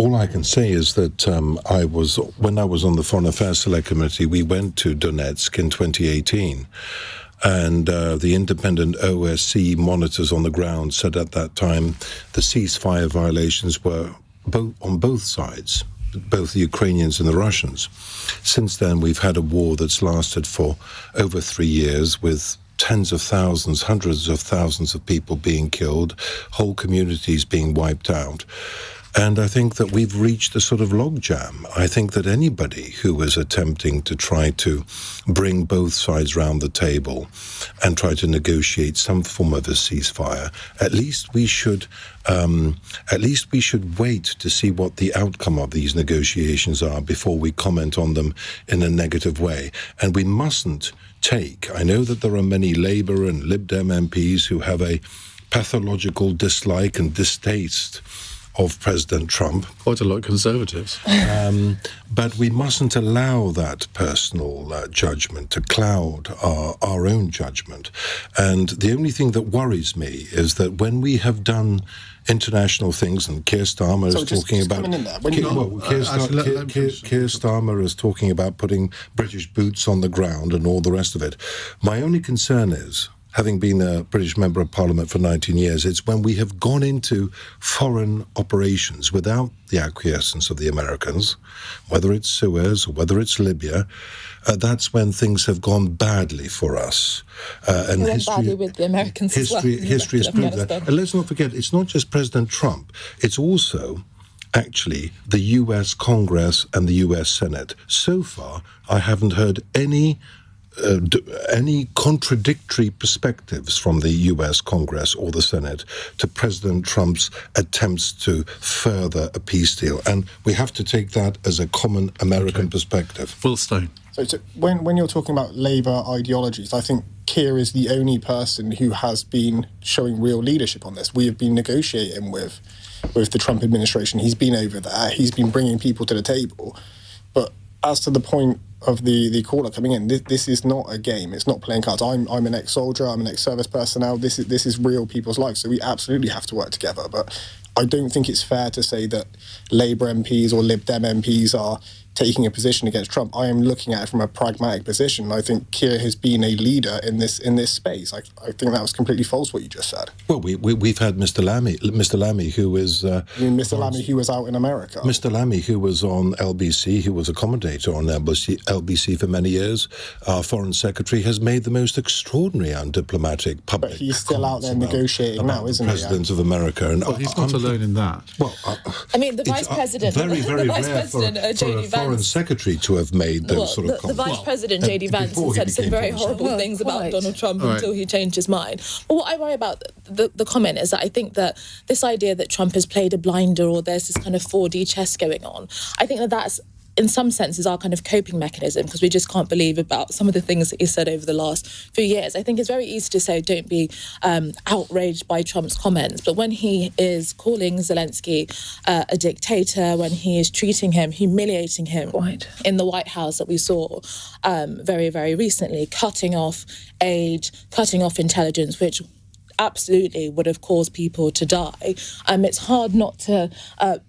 all I can say is that when I was on the Foreign Affairs Select Committee, we went to Donetsk in 2018. And the independent OSCE monitors on the ground said at that time the ceasefire violations were on both sides, both the Ukrainians and the Russians. Since then, we've had a war that's lasted for over 3 years with tens of thousands, hundreds of thousands of people being killed, whole communities being wiped out. And I think that we've reached a sort of logjam. I think that anybody who is attempting to try to bring both sides round the table and try to negotiate some form of a ceasefire, at least we should wait to see what the outcome of these negotiations are before we comment on them in a negative way. And we mustn't I know that there are many Labour and Lib Dem MPs who have a pathological dislike and distaste of President Trump. Quite a lot of Conservatives. But we mustn't allow that personal judgment to cloud our own judgment. And the only thing that worries me is that when we have done international things, and Keir Starmer is talking about... Keir Starmer is talking about putting British boots on the ground and all the rest of it. My only concern is, having been a British Member of Parliament for 19 years, it's when we have gone into foreign operations without the acquiescence of the Americans, whether it's Suez or whether it's Libya, that's when things have gone badly for us. And badly with the Americans history has proved that. And let's not forget, it's not just President Trump, it's also actually the US Congress and the US Senate. So far, I haven't heard any contradictory perspectives from the US Congress or the Senate to President Trump's attempts to further a peace deal. And we have to take that as a common American perspective. Will Stone. So when you're talking about Labour ideologies, I think Keir is the only person who has been showing real leadership on this. We have been negotiating with the Trump administration. He's been over there. He's been bringing people to the table. But as to the point of the caller coming in, this is not a game. It's not playing cards. I'm an ex-soldier. I'm an ex-service personnel. This is real people's lives. So we absolutely have to work together. But I don't think it's fair to say that Labour MPs or Lib Dem MPs are taking a position against Trump. I am looking at it from a pragmatic position. I think Keir has been a leader in this space. I think that was completely false what you just said. Well, we've had Mr. Lammy, who is... Mr. Lammy, who was out in America. Mr. Lammy, who was on LBC, who was a commentator on LBC for many years. Our Foreign Secretary has made the most extraordinary undiplomatic public... But he's still out there negotiating now, isn't he? President of America. And well, he's not alone in that. Well, I mean, the Vice President... Very, very rare for a Foreign Secretary to have made those sort of comments. The Vice President, J.D. Vance, said some very horrible things about Donald Trump until he changed his mind. But what I worry about the comment is that I think that this idea that Trump has played a blinder or there's this kind of 4D chess going on, I think that's in some senses our kind of coping mechanism, because we just can't believe about some of the things that he said over the last few years. I think it's very easy to say don't be outraged by Trump's comments, but when he is calling Zelensky a dictator, when he is treating him, humiliating him in the White House that we saw very, very recently, cutting off aid, cutting off intelligence, which absolutely would have caused people to die. It's hard not to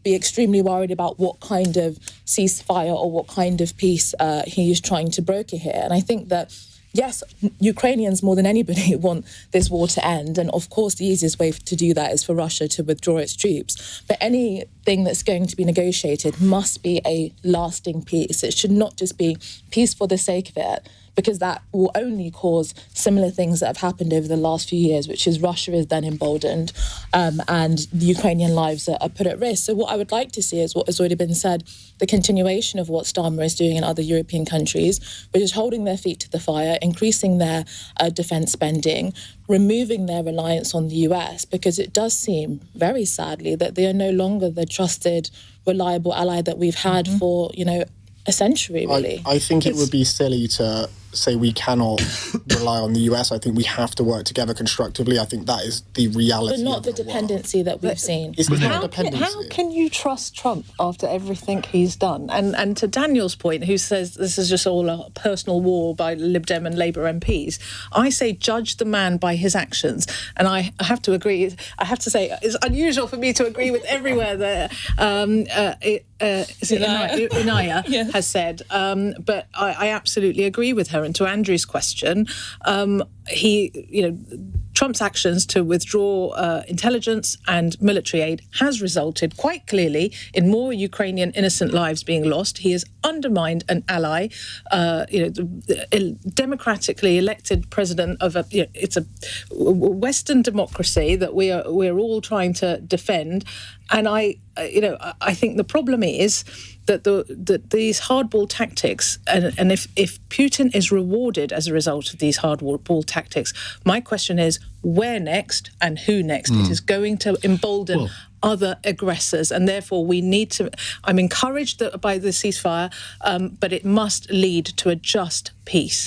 be extremely worried about what kind of ceasefire or what kind of peace he is trying to broker here. And I think that, yes, Ukrainians more than anybody want this war to end. And of course, the easiest way to do that is for Russia to withdraw its troops. But anything that's going to be negotiated must be a lasting peace. It should not just be peace for the sake of it, because that will only cause similar things that have happened over the last few years, which is Russia is then emboldened and the Ukrainian lives are put at risk. So what I would like to see is what has already been said, the continuation of what Starmer is doing in other European countries, which is holding their feet to the fire, increasing their defence spending, removing their reliance on the US, because it does seem, very sadly, that they are no longer the trusted, reliable ally that we've had for, a century, really. I think it would be silly to say we cannot rely on the US. I think we have to work together constructively. I think that is the reality. But not the dependency that we've seen. It's not dependency. How can you trust Trump after everything he's done? And to Daniel's point, who says this is just all a personal war by Lib Dem and Labour MPs, I say judge the man by his actions. And I have to agree, I have to say, it's unusual for me to agree with everywhere that Inaya has said. But I absolutely agree with her. And to Andrew's question, Trump's actions to withdraw intelligence and military aid has resulted quite clearly in more Ukrainian innocent lives being lost. He has undermined an ally, the democratically elected president of it's a Western democracy that we're all trying to defend. And I think the problem is that these hardball tactics, and if Putin is rewarded as a result of these hardball tactics, my question is where next and who next? It is going to embolden other aggressors, and therefore we need to. I'm encouraged by the ceasefire, but it must lead to a just peace.